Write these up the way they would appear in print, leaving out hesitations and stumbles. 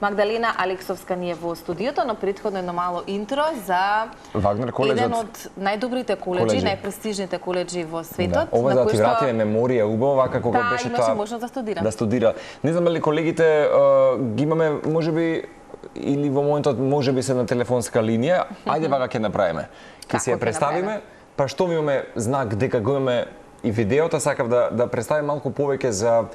Магдалена Алексовска ни е во студиото, но претходно едно мало интро за Вагнер коледжот. Еден од најдобрите коледжи, најпрестижните коледжи во светот. Ова за да ти вратиме меморија убава вака кога беше тоа. Да, имаше можност да студира. Да студира. Не знам дали колегите ги имаме можеби или во моментот можеби се на телефонска линија. Ајде вака ќе направиме. Ќе се ја представиме, па што имаме знак дека го имаме и видеото, сакав да представим малку повеќе за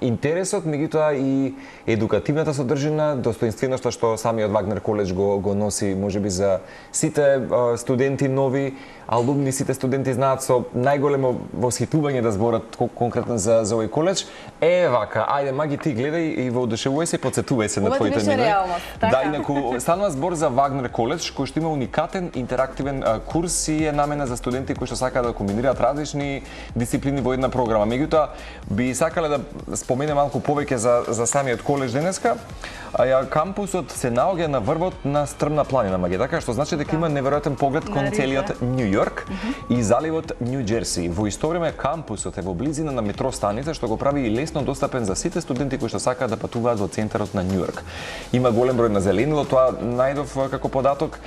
интересот, меѓутоа и едукативната содржина, достоинственоста што самиот Вагнер коледж го носи, можеби за сите студенти нови, алумни, сите студенти знаат со најголемо восхитување да зборат конкретно за овој коледж. Вака, ајде маги ти гледај и воодушевувај се, подсетувај се на твоите минуи. Да, инаку станува збор за Вагнер коледж кој што има уникатен интерактивен курс и е наменет за студенти кои што сакаат да комбинираат различни дисциплини во една програма. Меѓутоа би сакале да спомене малку повеќе за самиот коледж денеска. Кампусот се наоѓа на врвот на стрмна планина, маги, така што значи дека има неверојатен поглед кон целиот Њу Јорк и заливот Њу Џерси. Во исто време кампусот е во близина на метро станица што го прави и лесно достапен за сите студенти кои што сакаат да патуваат во центарот на Њу Јорк. Има голем број на зеленило, тоа најдов како податок.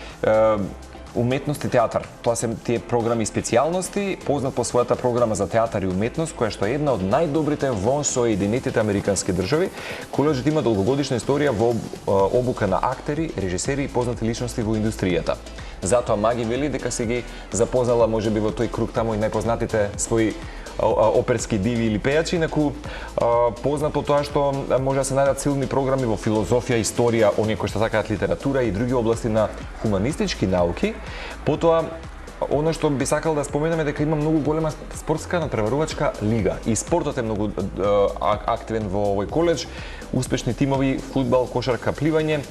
Уметност и театар. Тоа се тие програми и специјалности, познат по својата програма за театар и уметност, која што е една од најдобрите во Соединетите американски држави. Коледжот има долгогодишна историја во обука на актери, режисери и познати личности во индустријата. Затоа Маги вели дека се ги запознала можеби во тој круг таму и најпознатите своји оперски диви или пејачи, инаку познато тоа што може да се најдат силни програми во филозофија, историја, оние кои што сакаат литература и други области на хуманистички науки. Потоа она што би сакал да споменеме дека има многу голема спортска надпреварувачка лига и спортот е многу активен во овој коледж. Успешни тимови, фудбал, кошарка, пливање.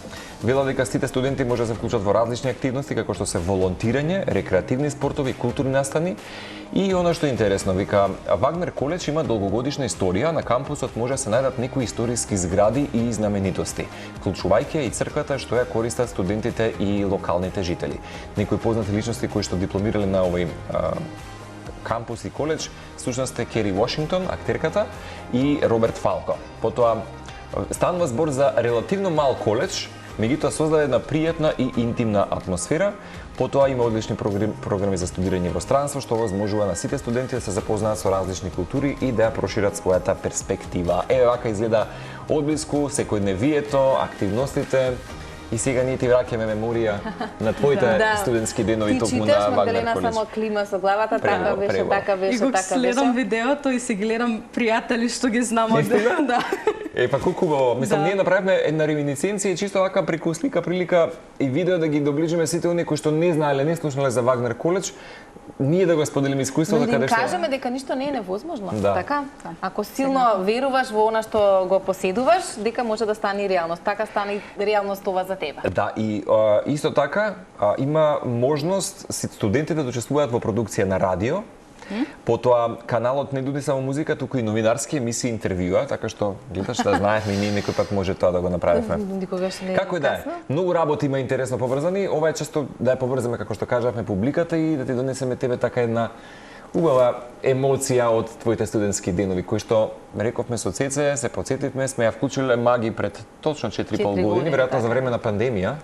Вела дека сите студенти може да се вклучат во различни активности како што се волонтирање, рекреативни спортови, културни настани. И она што е интересно, вика Вагнер коледж има долгогодишна историја, на кампусот може да се најдат некои историски згради и знаменитости, вклучувајќи и црквата што ја користат студентите и локалните жители. Некои познати личности кои што дипломирале на овој кампус и коледж, всушност е Кери Вашингтон, актерката, и Роберт Фалко. Потоа станува збор за релативно мал коледж, меѓутоа создаде една пријатна и интимна атмосфера. Потоа има одлични програми за студирање во странство, што возможува на сите студенти да се запознаат со различни култури и да ја прошират својата перспектива. Вака изгледа одблиску секојдневието, активностите. И сега ние ти враќаме меморија на твоите студентски денови токму на Вагнер коледж. Само клима со главата, така беше, така беше. И го следам видеото и си гледам пријатели што ги знам од да. Па колку хубаво. Мислам, ние направивме една реминисценција и чисто вака преку слика прилика и видео да ги доближиме сите оние кои што не знаеле, не слушнале за Вагнер коледж. Ние да го споделиме искуството каде што кажеме дека ништо не е невозможно, така? Ако силно веруваш во она што го поседуваш, дека може да стане реалност. Така стане реалност това за тебе. Да, и исто така има можност студентите да учествуваат во продукција на радио. Потоа каналот не дуди само музика, туку и новинарски емисии, интервјуа, така што гледаш да знаевме и ние некој пат може тоа да го направиме. Како и да е. Многу работи има интересно поврзани, ова е често да ја поврземе како што кажавме публиката и да ти донесеме тебе така една убава емоција од твоите студентски денови, кои што рековме со Цеце, се потсетивме, сме ја вклучиле Маги пред точно 4,5 години, веројатно за време на пандемија.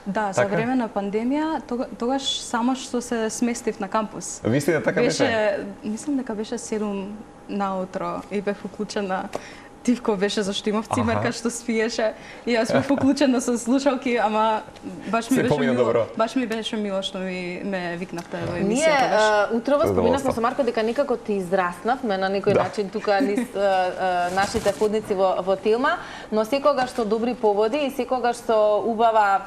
Да, за време на пандемија, тогаш само што се сместив на кампус. Вистина така беше? Мислам дека беше 7 наутро и бев уклучена. Тивко беше зашто имав цимерка што спиеше и јас бев уклучена со слушалки, ама баш ми беше мило. Баш ми беше мило што ме викнавте во емисијата. Ние утрово споминавме со Марко дека некако ти израснавме на некој начин тука низ нашите ходници во Телма, но секогаш со добри поводи и секогаш со убава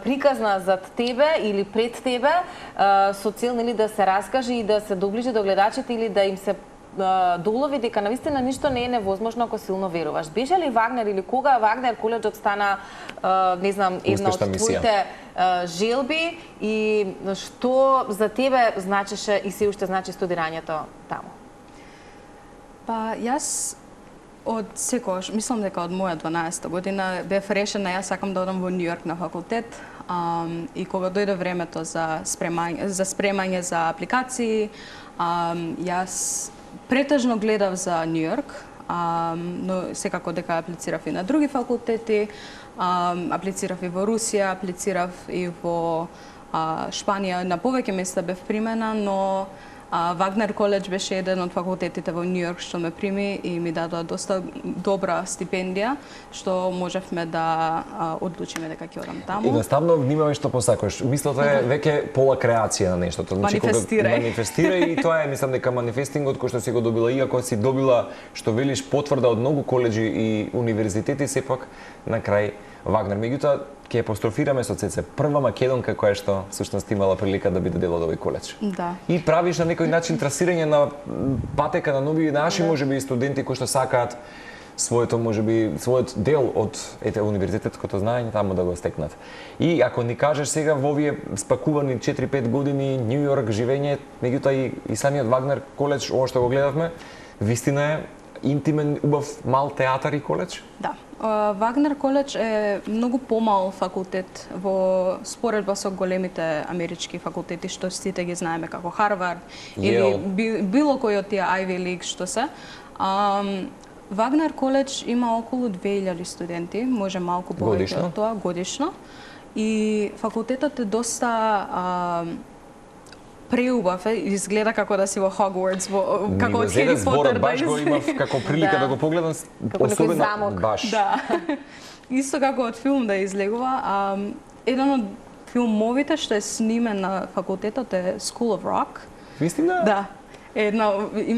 приказна зад тебе или пред тебе, со цел да се раскаже и да се доближи до гледачите или да им се долови дека навистина ништо не е невозможно ако силно веруваш. Беше ли Вагнер или кога Вагнер коледжот стана, не знам, една од твоите желби и што за тебе значеше и се уште значи студирањето таму? Па јас од секогаш, мислам дека од моја 12-та година бев решена јас сакам да одам во Њу Јорк на факултет и кога дојде времето за спремање за апликации, јас претежно гледав за Њу Јорк, но секако дека аплицирав и на други факултети, аплицирав и во Русија, аплицирав и во Шпанија, на повеќе места бев примена, но Вагнер коледж беше еден од факултетите во Њу Јорк што ме прими и ми дадоа доста добра стипендија, што можевме да одлучиме дека ќе одам таму. Едноставно внимавај што посакуваш. Мислата е веќе пола креација на нештото. Манифестирај и тоа е, мислам дека манифестингот кој што си го добила, иако си добила што велиш потврда од многу коледжи и универзитети, сепак на крај Вагнер. Меѓутоа, ќе апострофираме со Цеце, прва македонка која што всушност имала прилика да биде дел од овој коледж. Да. И правиш на некој начин трасирање на патека на нови наши можеби студенти кои што сакаат својот дел од универзитетското знаење таму да го стекнат. И ако ни кажеш сега во овие спакувани 4-5 години Њу Јорк живење, меѓутоа и самиот Вагнер коледж, ова што го гледавме, вистина е интимен, убав мал театар и коледж? Да. Вагнер коледж е многу помал факултет во споредба со големите амерички факултети што сите ги знаеме како Харвард или било кој од тие Ivy League што се. Вагнер коледж има околу 2000 студенти, може малку повеќе од тоа годишно. И факултетот е доста преубав, изгледа како да си во Хогвартс, како од Хери Потер. Баш го имав како прилика да го погледам, особено баш. Да. Исто како од филм да излегува. Еден од филмовите што е снимен на факултетот е School of Rock. Вистина? Да.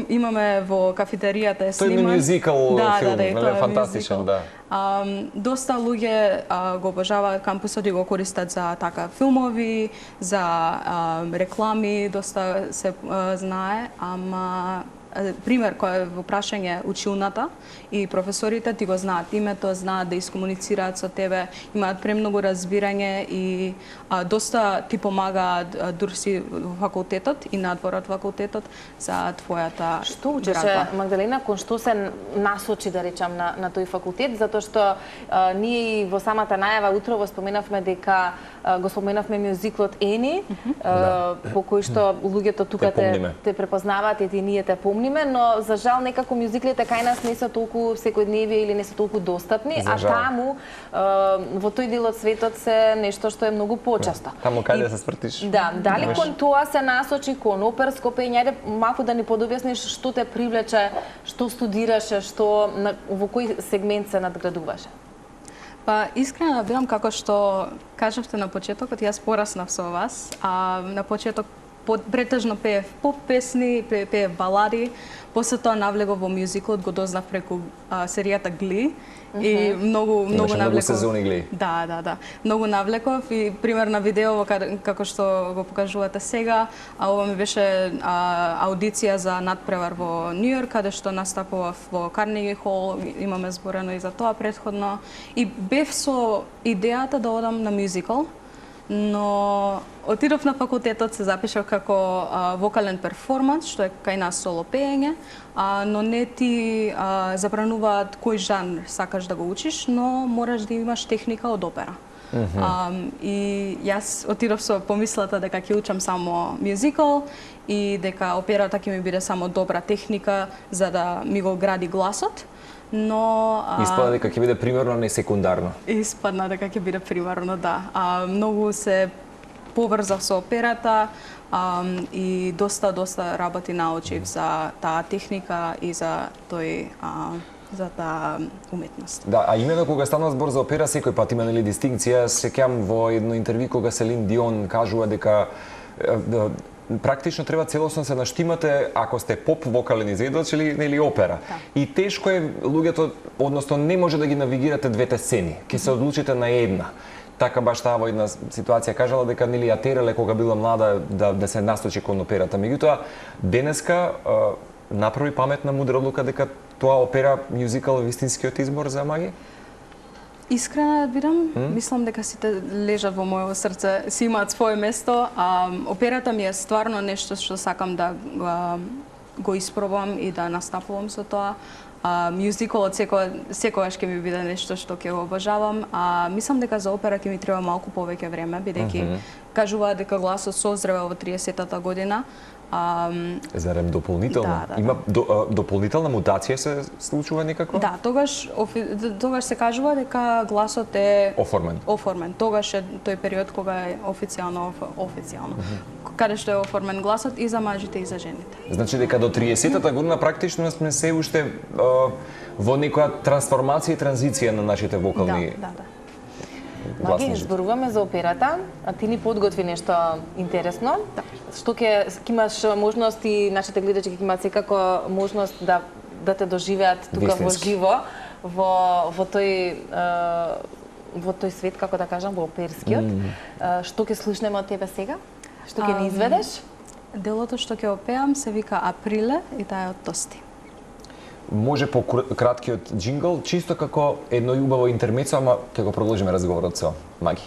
Имаме во кафетеријата е сниман. Тој е мюзикал филм, тоа е фантастичен, да. Доста луѓе го обожаваат кампусот и го користат за така филмови, за реклами, доста се знае, ама пример кој е во прашање училната и професорите ти го знаат името, знаат да искомуницираат со тебе, имаат премногу разбирање и доста ти помагаат дури во факултетот и надвор од факултетот за твојата Што учеше Магдалена, кон што се насочи да речам на тој факултет, затоа што ние и во самата најава утрово споменавме дека го споменавме мюзиклот Ени, по кој што луѓето тука те препознаваат и ние те помниме, но за жал некако мюзиклите кај нас не се толку секојдневие или не се толку достапни, а таму во тој дел од светот се нешто што е многу почесто. Таму каде се спртиш? Да, дали кон тоа се насочи кон оперско пење? Ајде малку да ни подобјасниш што те привлече, што студираше, во кој сегмент се надградуваше? Па, искрено да бидам како што кажавте на почетокот, јас пораснав со вас, на почеток претежно пеев поп песни, пеев балади, после тоа навлегов во мюзиклот, го дознав преку серијата Гли и многу навлеков. Многу сезони Гли. Да. Многу навлеков и пример на видео како што го покажувате сега, ова ми беше аудиција за надпревар во Њу Јорк, каде што настапував во Карнеги Хол, имаме зборено и за тоа претходно. И бев со идејата да одам на мюзикл, но отидов на факултетот, се запишав како вокален перформанс, што е кај нас соло пеење, но не ти забрануваат кој жанр сакаш да го учиш, но мораш да имаш техника од опера. И јас отидов со помислата дека ќе учам само мюзикл и дека операта ќе ми биде само добра техника за да ми го гради гласот. Но испадна дека ќе биде примерно не секундарно. Испадна дека ќе биде примерно, да. Многу се поврзав со операта и доста работи научив за таа техника и за за таа уметност. Да, а именно кога станува збор за опера, секој пат има нели дистинкција. Сеќавам во едно интервју кога Селин Дион кажува дека практично треба целосно се наштимате ако сте поп вокален изведувач или опера. Да. И тешко е луѓето, односно не може да ги навигирате двете сцени. Ќе се одлучите на една. Така баш таа во една ситуација кажала дека нели ја терале кога била млада да се насочи кон операта. Меѓутоа денеска направи паметна мудра одлука дека тоа опера мюзикал е вистинскиот избор за Маги? Искрено да бидам, мислам дека сите лежат во моето срце, си имаат свое место. Операта ми е стварно нешто што сакам да го испробам и да настапувам со тоа. Мюзиколот секогаш ќе ми биде нешто што ќе го обожавам. Мислам дека за опера ќе ми треба малку повеќе време, бидејќи кажуваат дека гласот созрева во 30-та година. Зарем дополнително? Да. Има дополнителна мутација се случува некако? Да, тогаш се кажува дека гласот е оформен. Тогаш е тој период кога е официјално. Каде што е оформен гласот и за мажите и за жените. Значи дека до 30-та година практично сме се уште во некоја трансформација и транзиција на нашите вокални. Да. Маги, зборуваме за операта, а ти ни подготви нешто интересно. Да. Што ќе имаш можност и нашите гледачи ќе имаат секако можност да те доживеат тука во живо во тој свет, како да кажам, во оперскиот. Што ќе слушнеме од тебе сега? Што ќе ни изведеш? Делото што ќе опеам се вика Априле и таа е од Тости. Може по краткиот джингл, чисто како едно убаво интермецо, ама ќе го продолжиме разговорот со Маги.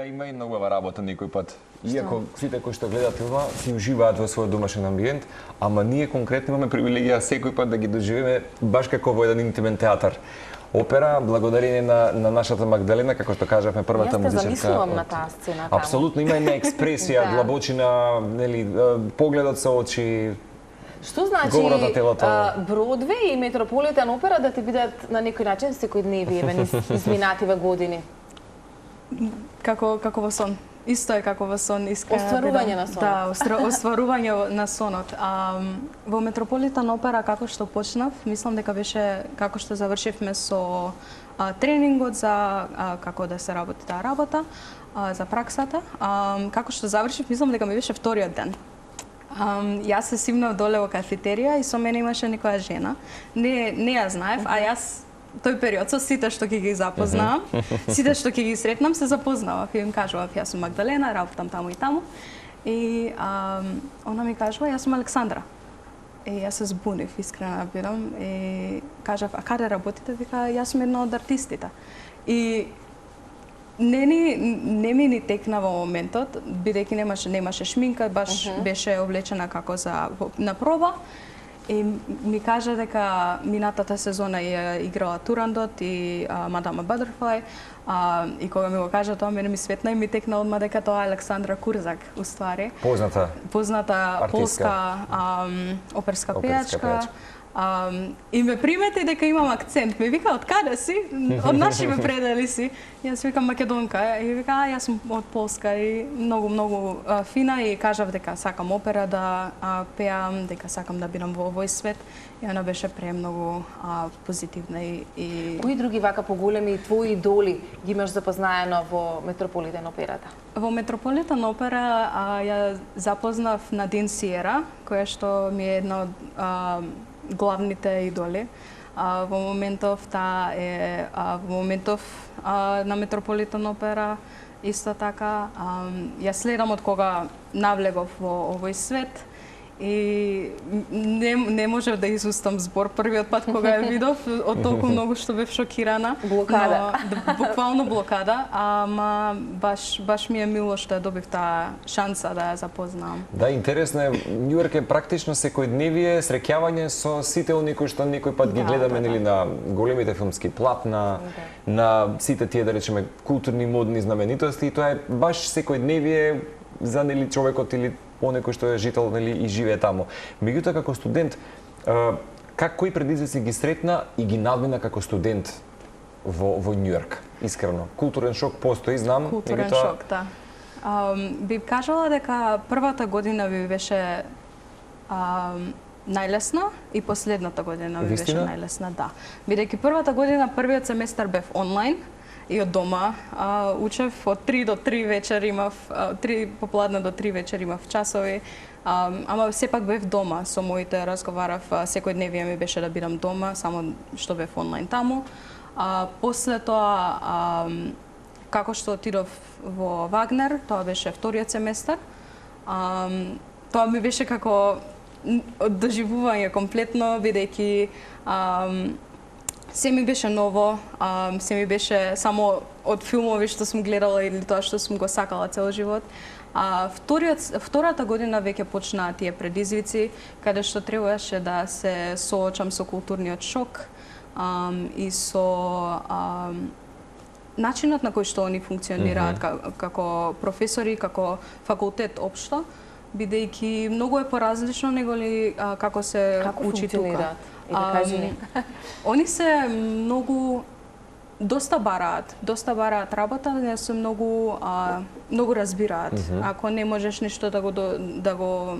има и на убава работа некој пат. Иако сите кои што гледаат филма си уживаат во својот домашен амбиент, ама ние конкретно имаме привилегија секој пат да ги доживееме баш како во еден интимен театар. Опера, благодарение на нашата Магдалена, како што кажавме, првата музичарка. Јас те замислувам на таа сцена таму. Апсолутно, има една експресија, длабочина, нели, погледот со очи. Што значи Бродвеј и Метрополитен опера да ти бидат на некој начин секојдневие низ изминативе години? Како во сон. Исто е како во сон. Остварување на сонот. Да, остварување на сонот. Во Метрополитен опера, како што почнав, мислам дека беше како што завршивме со тренингот за како да се работи таа работа, за праксата. Како што завршив, мислам дека ми беше вториот ден. Јас се симнав доле во кафетерија и со мене имаше некоја жена. Не ја знаев, а јас тој период со сите што ќе ги запознавам, сите што ќе ги сретнам се запознавав и им кажував јас сум Магдалена, работам таму и таму. И она ми кажува јас сум Александра. И јас се збунив, искрено да бидам, и кажав а каде работите? Вика јас сум една од артистите. И не ми ни текна во моментот, бидејќи немаше шминка, баш беше облечена како на проба. И ми кажа дека минатата сезона ја играла Турандот и Мадама Butterfly. И кога ми го кажа тоа, мене ми светна и ми текна одма дека тоа е Александра Курзак, уствари. Позната полска оперска пејачка. И ме примети дека имам акцент. Ме вика, од каде си? Од наши ме предели си. Јас викам македонка. И вика, јас сум од Полска и многу фина и кажав дека сакам опера да пеам, дека сакам да бидам во овој свет. И она беше премногу позитивна и Кои други вака поголеми твои идоли ги имаш запознаено во Метрополитен операта? Во Метрополитен опера ја запознав Надин Сиера, која што ми е една од главните идоли. Во моментов таа е на Метрополитен опера исто така. Ја следам од кога навлегов во овој свет и не можев да изустам збор првиот пат кога ја видов, од толку многу што бев шокирана. Блокада. Буквално блокада, ама баш ми е мило што ја добив таа шанса да ја запознам. Да, интересно е, Њујорк е практично секојдневие среќавање со сите оние кои што некој пат ги гледаме нели на големите филмски платна, на сите тие да речеме културни модни знаменитости и тоа е баш секојдневие за нели човекот или оној кој што е жител нели и живее таму. Меѓутоа како студент, кои предизвици ги сретна и ги надмина како студент во Њујорк? Искрено, културен шок постои, знам. Културен шок, да. Би кажала дека првата година би беше најлесна и последната година би беше најлесна, да. Бидејќи првата година, првиот семестар бев онлайн, и од дома учев од 3 до 3 вечер имав 3 попладне до 3 вечер имав часови, ама сепак бев дома со моите, разговарав, секојдневие ми беше да бидам дома, само што бев онлайн таму. После тоа како што отидов во Вагнер, тоа беше вториот семестар. Тоа ми беше како доживување комплетно, бидејќи се ми беше ново, се ми беше само од филмови што сум гледала или тоа што сум го сакала цел живот. Втората година веќе почнаа тие предизвици, каде што требаше да се соочам со културниот шок и со начинот на кој што они функционираат како професори, како факултет општо, бидејќи многу е поразлично неголи како се учи тука. Они се многу доста бараат работа, не се многу разбираат. Ако не можеш ништо да го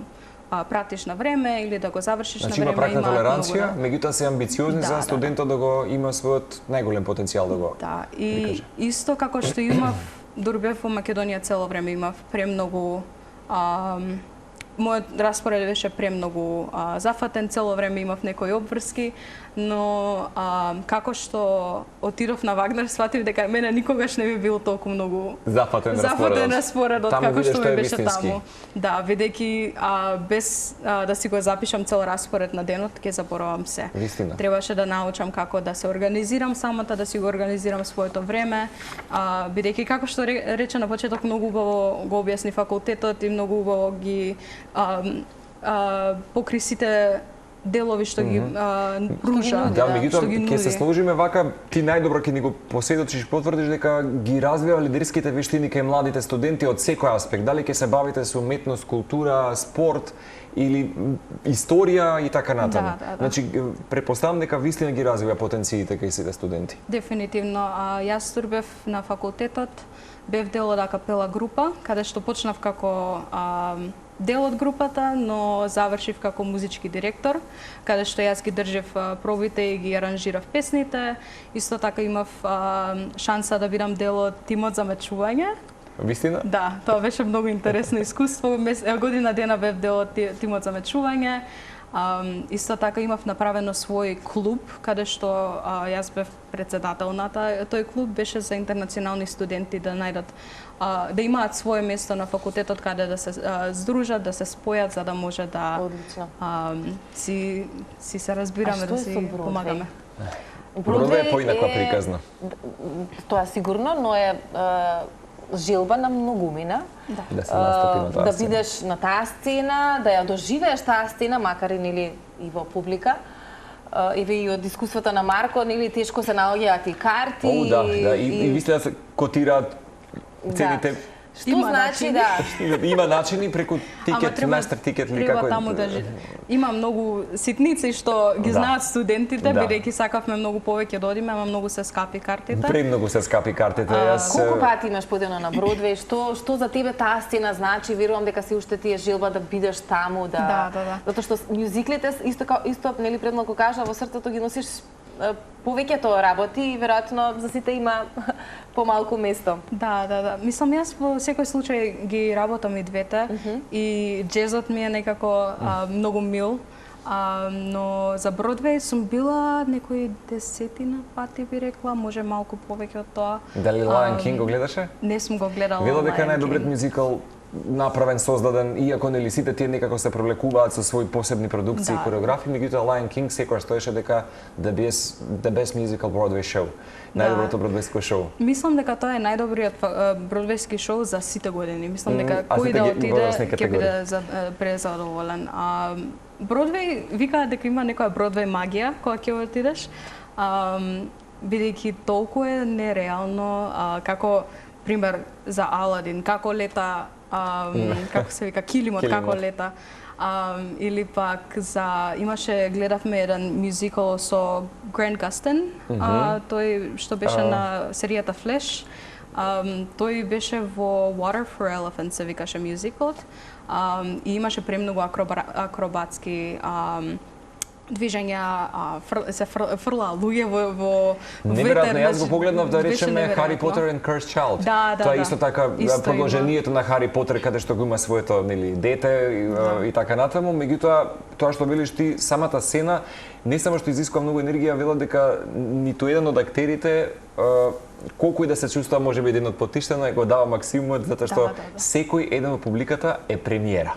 пратиш на време или да го завршиш на време, има пракна толеранција, меѓутоа се амбициозни за студентот да го има својот најголем потенцијал да го и исто како што имав, дури бев во Македонија цело време, имав премногу мојот распоред беше премногу зафатен, цело време имав некои обврски, но како што отидов на Вагнер, сватив дека мене никогаш не би бил толку многу зафатен распоредот како што ми беше таму. Да, бидејќи без да си го запишам цел распоред на денот, ќе заборавам се. Вистина. Требаше да научам како да се организирам самата, да си го организирам своето време, бидејќи како што рече на почеток, многу убаво го објасни факултетот и многу убаво ги покри сите делови што ги пружа, да, меѓутоа ќе се сложиме вака, ти најдобро ќе ни го посведочиш, потврдиш дека ги развива лидерските вештини кај младите студенти од секој аспект, дали ќе се бавите со уметност, култура, спорт или историја и така натаму. Да. Значи, претпоставам дека вистина ги развива потенциите кај сите студенти. Дефинитивно. Јас бев на факултетот, бев дел од акапела група, каде што почнав како дел од групата, но завршив како музички директор, каде што јас ги држев пробите и ги аранжирав песните. Исто така имав шанса да бидам дел од тимот за мечување. Вистина? Да, тоа беше многу интересно искуство. Година дена бев дел од тимот за мечување. Исто така имав направено свој клуб, каде што јас бев председател на тој клуб, беше за интернационални студенти да најдат да имаат свое место на факултетот каде да се здружат, да се спојат за да може да си се разбираме, да си помагаме. Бродвеј е поинаква приказна. Тоа сигурно, но е желба на многумина. Да се настапи на таа да бидеш на таа сцена, да ја доживееш таа сцена, макар и нели и во публика. Еве и од искуството на Марко, нели тешко се наоѓаат и карти. О, да, и мисля да се котираат цените. Што значи да? Има начини преку тикет, мастер тикет или како е? Таму да има многу ситници што ги знаат студентите, бидејќи сакавме многу повеќе да одиме, ама многу се скапи картите. Премногу се скапи картите. Колку пати имаш подено на Бродвеј? Што за тебе таа сцена значи? Верувам дека си уште ти е желба да бидеш таму, да. Затоа што мюзиклите исто нели пред малку кажа, во срцето ги носиш повеќето работи и веројатно за сите има помалку место. Да. Мислам, јас во секој случај ги работам и двете и джезот ми е некако многу мил, но за Бродвеј сум била некои 10 пати би рекла, може малку повеќе од тоа. Дали Lion King го гледаше? Не сум го гледала. Вела дека најдобриот мюзикал направен, создаден, иако нели сите тие некако се привлекуваат со своји посебни продукции и кореографии, меѓутоа Lion King секогаш стоеше дека the best musical Broadway show. Најдоброто бродвејско шоу. Мислам дека тоа е најдобриот бродвејски шоу за сите години. Мислам дека кој да отиде ќе биде презадоволен. Бродвеј викаат дека има некоја Бродвеј магија кога ќе отидеш, бидејќи толку е нереално, како пример за Аладин, како лета, како се вика, килимот како лета. Или пак гледавме еден мюзикал со Грант Гастин, тој што беше на серијата Флеш. Тој беше во Water for Elephants, се викаше мюзикалот, и имаше премногу акробатски движења, се фрла луѓе во ветер. Јас го погледнав да речеме Harry Potter and Cursed Child. Тоа е исто така продолжението на Хари Потер, каде што го има своето дете и така натаму, меѓутоа тоа што велиш ти, самата сцена не само што изискува многу енергија, вела дека ниту еден од актерите колку и да се чувствува можеби еден од потиштено, го дава максимумот затоа што секој еден од публиката е премиера.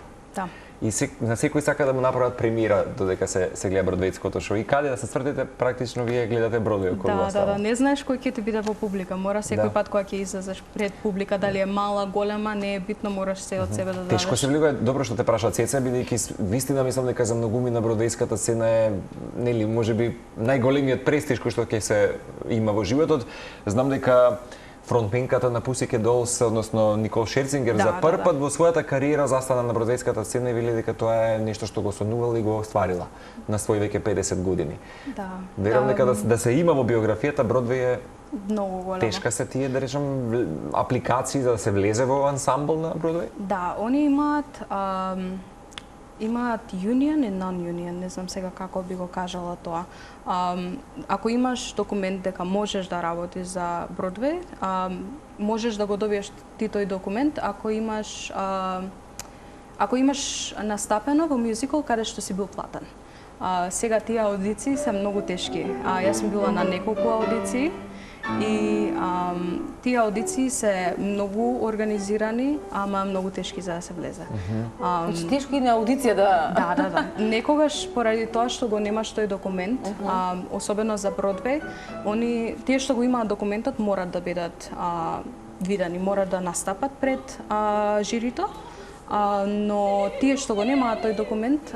И на секој сака да му направат премиера додека се гледа бродвејското шоу. И каде да се свртите, практично вие гледате Бродвеј околу вас. Да, не знаеш кој ќе ти биде во публика. Мора секој пат кога ќе излезеш пред публика, дали е мала, голема, не е битно, мораш се од себе да дадеш. Тешко се влегува, добро што те прашаат Цеца, бидејќи вистина мислам дека за многумина бродвејската сцена е, нели, можеби најголемиот престиж кој што ќе се има во животот. Знам дека фронтменката на Pussycat Dolls, односно Никол Шерцингер, за прв пат во својата кариера застана на бродвејската сцена и вели дека тоа е нешто што го сонувала и го остварила на свој веќе 50 години. Верувам дека да се има во биографијата, Бродвеј е многу голема. Тешка се тие, да речем, апликации за да се влезе во ансамбл на Бродвеј? Да, они имаат union и non-union, не знам сега како би го кажала тоа. Ако имаш документ дека можеш да работиш за Бродвеј, можеш да го добиеш ти тој документ. ако имаш настапено во мюзикл каде што си бил платен. Сега тие аудиции се многу тешки. Јас сум била на неколку аудиции и тие аудиции се многу организирани, ама многу тешки за да се влезе. Значи тешко и на аудиција да... Да. Некогаш, поради тоа што го немаш тој документ, особено за Бродвеј, тие што го имаат документот морат да бидат видени, морат да настапат пред жирито, но тие што го немаат тој документ,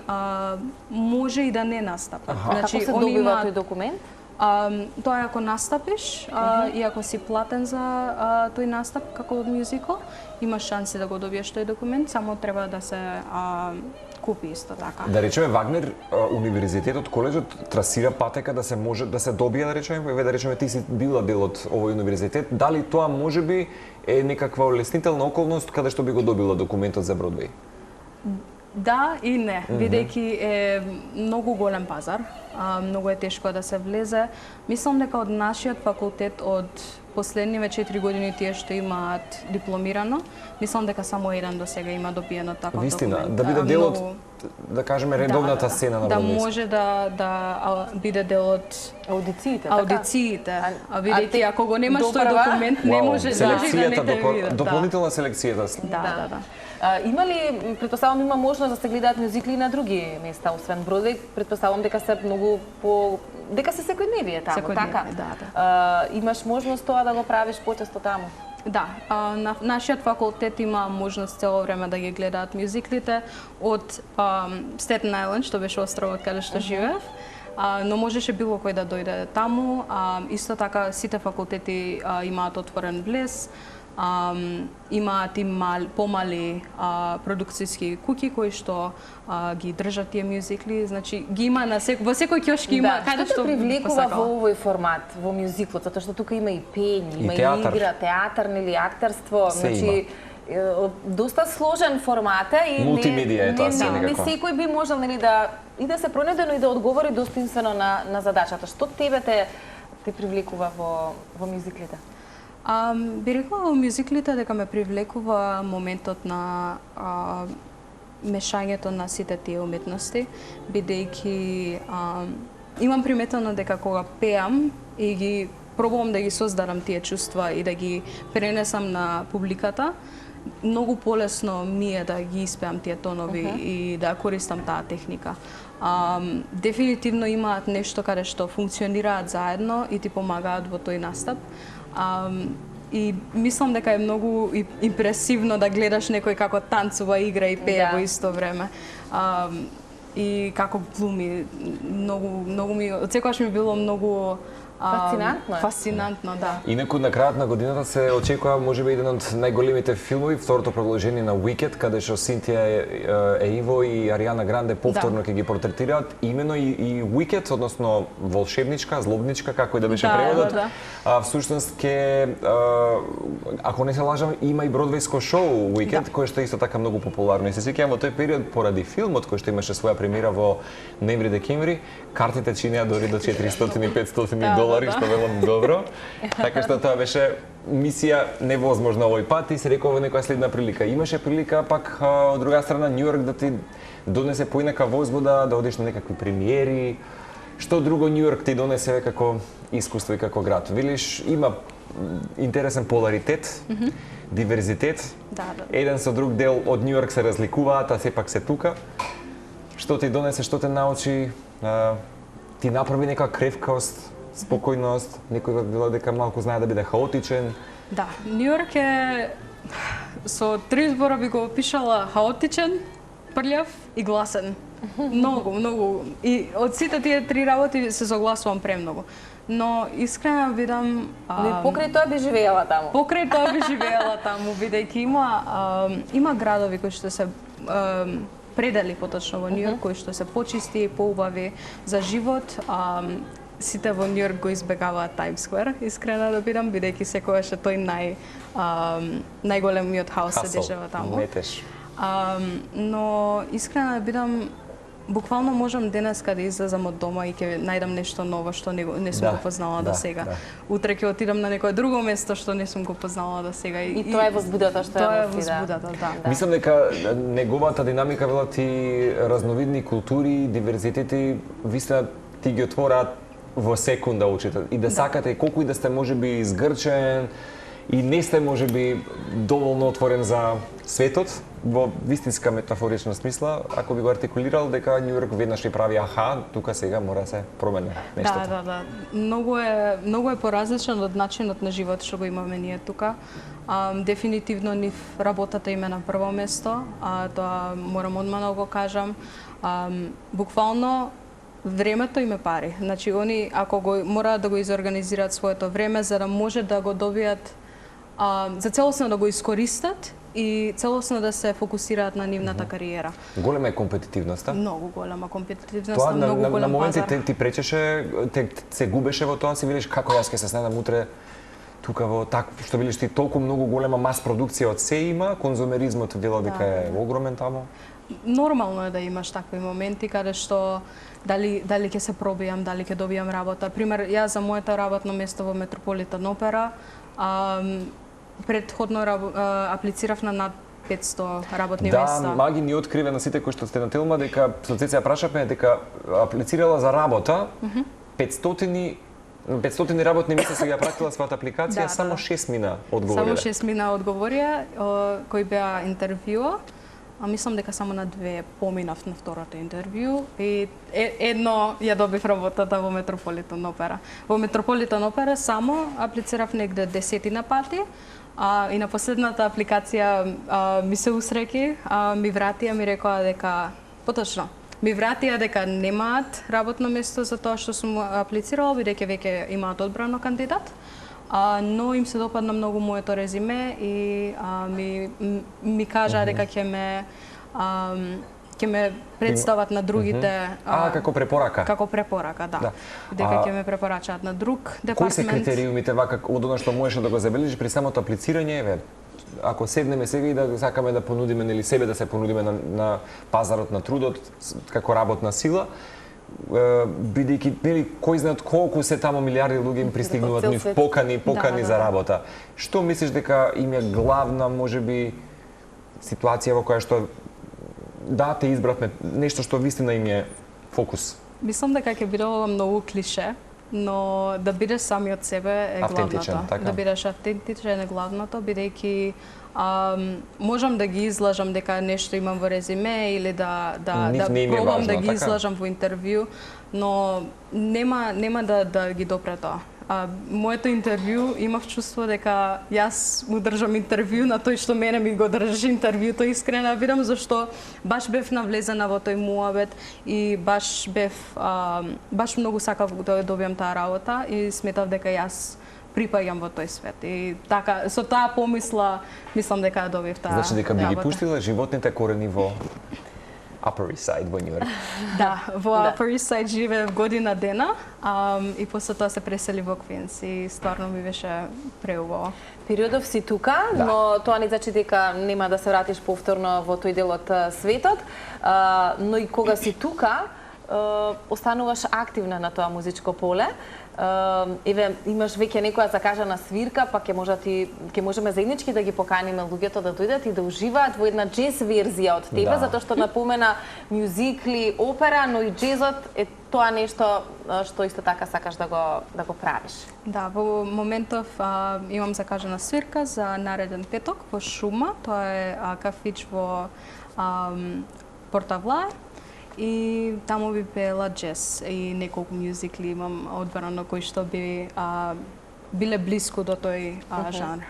може и да не настапат. Значи, како се добива тој документ? Тоа е ако настапиш и ако си платен за тој настап како мюзикл, имаш шанси да го добиеш тој документ, само треба да се купи исто така. Да речеме Вагнер, универзитетот, коледжот трасира патека да се може да се добие, да речеме ти си била дел од овој универзитет, дали тоа можеби е некаква олеснителна околност каде што би го добила документот за Бродвеј? Да и не, бидејќи е многу голем пазар, многу е тешко да се влезе. Мислам дека од нашиот факултет од последниве 4 години тие што имаат дипломирано, мислам дека само еден до сега има добиено таков документ. Вистина, да биде дел од, да кажеме, редовната сцена на Бродвеј. Да може да биде дел од аудициите, бидејќи ако го немаш тој документ, не може да не те видат. Дополнителна селекцијата. Да. Има ли, предпоставам, има можност да се гледаат мюзикли на други места, освен Бродвеј? Предпоставам дека се многу дека се секојдневие таму, така? Да. Имаш можност тоа да го правиш почесто таму? Да, на нашиот факултет има можност цело време да ги гледаат мюзиклите од Staten Island, што беше островот каде што живеев, но можеше било кој да дојде таму. Исто така сите факултети имаат отворен влез. Имаат и помали продукцијски куќи кои што ги држат тие мюзикли, значи ги има во секој ќошки има каде што те привлекува во овој формат, во мюзиклот, затоа што тука има и пење, има и игра, театар, нели, актерство, значи доста сложен формат и мултимедија е тоа се некако. Не секој би можел нели да се пронајде, но и да одговори достоинствено на задачата. Што тебе те привлекува во мюзиклите? Би рекла во мюзиклите дека ме привлекува моментот на мешањето на сите тие уметности, бидејќи имам приметено дека кога пеам и ги пробувам да ги создадам тие чувства и да ги пренесам на публиката, многу полесно ми е да ги испеам тие тонови и да користам таа техника. Дефинитивно имаат нешто каде што функционираат заедно и ти помагаат во тој настап. И мислам дека е многу импресивно да гледаш некој како танцува, игра и пее во исто време. И како глуми, многу ми, отсекогаш ми било многу фасцинантно, да. Инаку на крајот на годината се очекува можеби еден од најголемите филмови, второто продолжение на Wicked, каде што Синтија Еиво и Ариана Гранде повторно ќе ги портретираат имено и Wicked, односно волшебничка, злобничка, како и да беше преводот. Всушност ќе, ако не се лажам, има и бродвејско шоу Wicked, кое што е исто така многу популарно. И се сеќавам во тој период поради филмот кој што имаше своја премиера во ноември-декември, картите чинеа дори до 400-500 долари, што велам добро. Така што тоа беше мисија невозможна овој пат и се рекува во некоја следна прилика. Имаше прилика пак од друга страна Њујорк да ти донесе поинака возбуда, да одиш на некакви премиери. Што друго Њујорк ти донесе како искуство и како град? Велиш, има интересен поларитет, диверзитет. Еден со друг дел од Њујорк се разликуваат, а сепак се тука. Што ти донесе, што те научи? Ти направи некоја кревкост, спокојност, некој било дека малку знае да биде хаотичен. Да, Њујорк е со 3 збора би го опишала хаотичен, прљав и гласен. Многу. И од сите тие 3 работи се согласувам премногу. Но искрено видам... Покрај тоа би живеела таму. Покрај тоа би живеела таму, бидејќи има градови кои што се предели поточно во Њујорк, кои што се почисти и поубави за живот. Сите во Њујорк го избегаваат Times Square, искрено да бидам, бидејќи секогаш е тој најголемиот хаос се дешава таму. Метеш. Но искрено да бидам, буквално можам денеска да излезам од дома и ќе најдам нешто ново што не сум го познала до сега. Утре ќе отидам на некое друго место што не сум го познала до сега. И тоа е возбудата што тоа е возбудата, да. Мислам дека неговата динамика велат и разновидни култури, диверзитети, вистина ти ги отвораат во секунда очите. И да сакате, и колку и да сте можеби изгрчен, и не сте можеби доволно отворен за светот, во вистинска метафорична смисла, ако би го артикулирал дека Њу Йорк веднаш ви прави аха, тука сега мора да се промени нештото. Да. Многу е поразличен од начинот на живот што го имаме ние тука. Дефинитивно нив работата им е на прво место, тоа морам одма да го кажам. Буквално времето им е пари. Значи они ако го мораат да го изорганизираат своето време за да може да го добијат за целосно да го искористат и целосно да се фокусираат на нивната кариера. Голема е компетитивноста. Многу голема компетитивноста, многу голем пазар. На моменти ти пречеше, се губеше во тоа, си видиш како јас ќе се снедам утре тука во што видиш ти толку многу голема мас продукција од се има, конзумеризмот дела дека е огромен таму. Нормално е да имаш такви моменти каде што дали ќе се пробијам, дали ќе добијам работа. Пример, јас за моето работно место во Метрополитен опера предходно аплицирав на над 500 работни места. Да, Маги ни открива на сите кои што сте на Телма дека со Цеца ја прашавме дека аплицирала за работа 500 работни места се ги пратила својата апликација, само 6 мина одговорија. Само 6 мина одговорија, кои беа интервјуа. Мислам дека само на 2 поминав на второто интервју и едно ја добив работата во Метрополитен опера. Во Метрополитен опера само аплицирав негде 10 пати, и на последната апликација ми се усреки, ми вратија, ми рекоа дека поточно. Ми вратија дека немаат работно место за тоа што сум аплицирала, бидејќи веќе имаат одбрано кандидат. Но им се допадна многу моето резиме и ми кажаа дека ќе ме представат на другите како препорака. Како препорака, да. Дека ќе ме препорачаат на друг департамент. Кои се критериумите вака од она што можеш да го забележиш при самото аплицирање, еве? Ако седнеме сега и да сакаме да понудиме или себе да се понудиме на пазарот на трудот како работна сила, бидејќи нели кој знаат колку се таму милиарди луѓе им пристигнуваат нив покани за работа. Што мислиш дека им е главна можеби ситуација во која што те избравме нешто што вистина им е фокус? Мислам дека ќе биде ова многу клише, но да бидеш сами од себе е главното. Да бидеш автентичен е главното, бидејќи можам да ги излажам дека нешто имам во резиме или да пробам да ги излажам во интервју, но нема да ги допре тоа. Моето интервју имав чувство дека јас му држам интервју на тој што мене ми го држи интервјуто, искрена бидам, зашто баш бев навлезена во тој муабет и баш многу сакав да добијам таа работа и сметав дека јас припаѓам во тој свет. И така, со таа помисла, мислам дека ја добив таа работа. Значи дека би ги пуштила животните корени во Upper East Side во Њу Йорк. Да, во Upper East Side живеев година дена и после тоа се пресели во Квинс и стварно ми беше преубаво. Периодов си тука, но тоа не значи дека нема да се вратиш повторно во тој дел од светот, но и кога си тука, остануваш активна на тоа музичко поле. Еве, имаш веќе некоја закажана свирка, па ќе можеме заеднички да ги поканиме луѓето да дојдат и да уживаат во една џез верзија од тебе, затоа што напомена мюзикли, опера, но и џезот е тоа нешто што исто така сакаш да го правиш. Да, во моментов имам закажана свирка за нареден петок во Шума, тоа е кафич во Портавлај. И таму би пеела џез и неколку мюзикли имам одбрано кои што би биле блиску до тој жанр.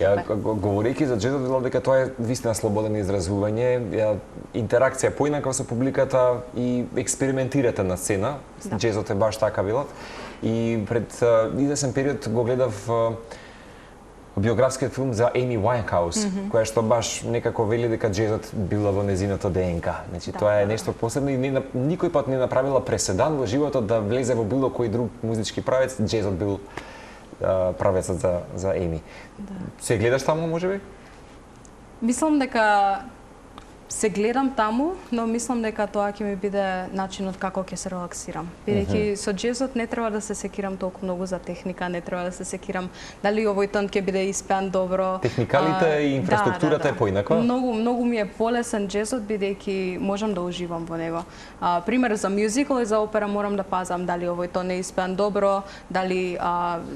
Ја говорејќи за џезот, велам дека тоа е вистина слободен изразување, интеракција поинаква со публиката и експериментирате на сцена. Џезот е баш така велат. И пред извесен период го гледав биографскиот филм за Еми Уајнхаус, која што баш некако вели дека џезот била во незиното ДНК. Значи тоа е нешто посебно и никој пат не направила преседан во животот да влезе во било кој друг музички правец, џезот бил правецот за Еми. Се гледаш таму можеби? Мислам дека се гледам таму, но мислам дека тоа ќе ми биде начинот како ќе се релаксирам. Бидејќи со џезот не треба да се секирам толку многу за техника, не треба да се секирам дали овој тон ќе биде испеан добро. Техникалите и инфраструктурата е поинаква? Многу ми е полесен џезот бидејќи можам да уживам во него. Пример за мюзикл и за опера морам да пазам дали овој тон е испеан добро, дали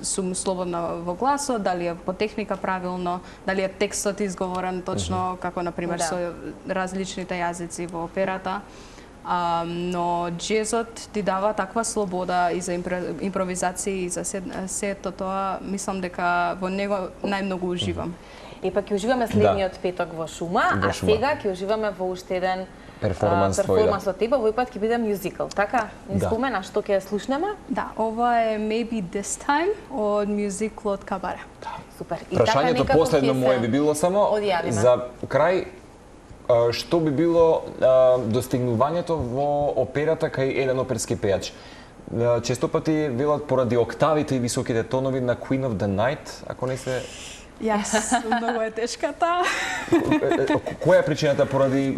сум слободна во гласот, дали е по техника правилно, дали е текстот изговорен точно како на пример со различните јазици во операта, но џезот ти дава таква слобода и за импровизации и за сето тоа, мислам дека во него најмногу уживам. И пак ќе уживаме следниот петок во Шума, а сега ќе уживаме во уште еден перформанс од тебе, овој пат ќе биде мюзикл, така? Не спомена што ќе слушнеме? Да, ова е Maybe This Time од мюзиклот Кабаре. Супер. Прашањето последно мое би било само за крај. Што би било достигнувањето во операта кај еден оперски пејач? Често пати велат поради октавите и високите тонови на Queen of the Night, ако не се... Многу е тешката. Која е причината? Поради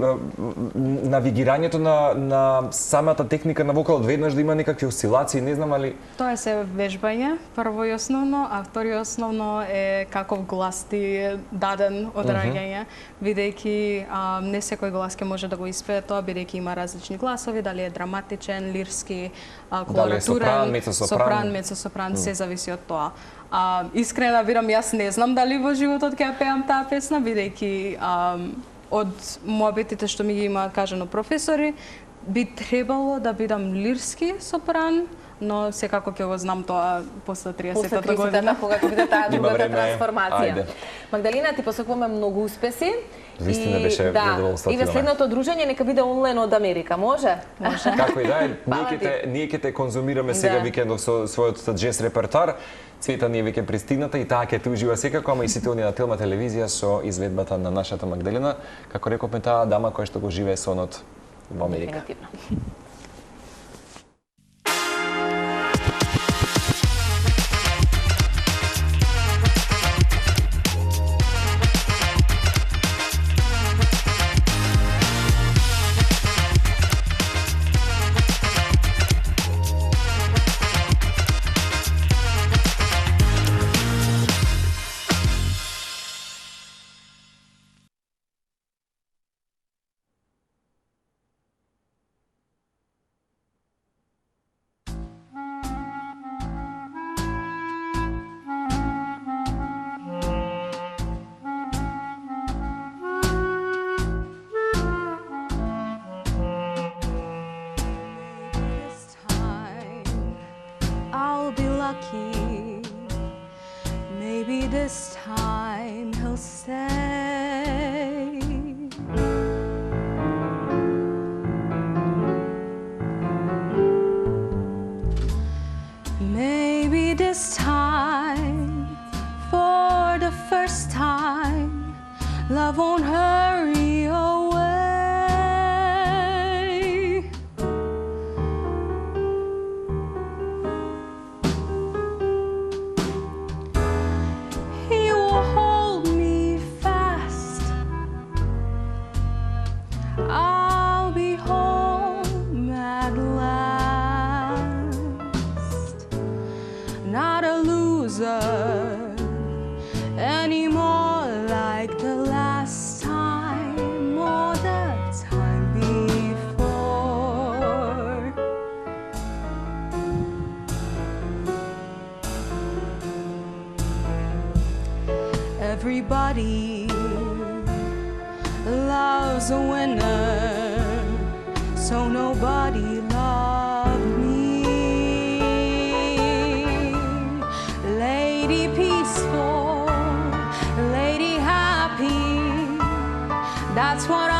навигирањето на самата техника на вокалот, веднаш да има некакви осцилации, не знам али... Тоа е се вежбање, прво и основно, а втори основно е каков глас ти е даден од раѓање, бидејќи не секој глас ќе може да го испее тоа, бидејќи има различни гласови, дали е драматичен, лирски, колоратурен, сопран, мецо-сопран, се зависи од тоа. Искрено да бидам, јас не знам дали во животот ќе ја пеам таа песна, бидејќи од муабетите што ми ги има кажано професори, би требало да бидам лирски сопран, но секако ќе го знам тоа после 30-та година. Кога ќе биде таа другата трансформација. Магдалина, ти посакуваме многу успеси. Вистина беше задоволство. И ве следното дружење нека биде онлайн од Америка, може? Може. Како и да е, ние ќе те конзумираме сега викендов со својот џез репертоар. Цвета ни е веќе пристигната и таа ќе те ужива секако, ама и сите они на Телма телевизија со изведбата на нашата Магдалина, како рековме таа дама која што го живее сонот во Америка. Дефинитивно. Maybe this time he'll stay. Maybe this time, for the first time, love won't hurry away. Anymore like the last time or the time before. Everybody loves a winner, so nobody loved me. Lady peaceful, lady happy, that's what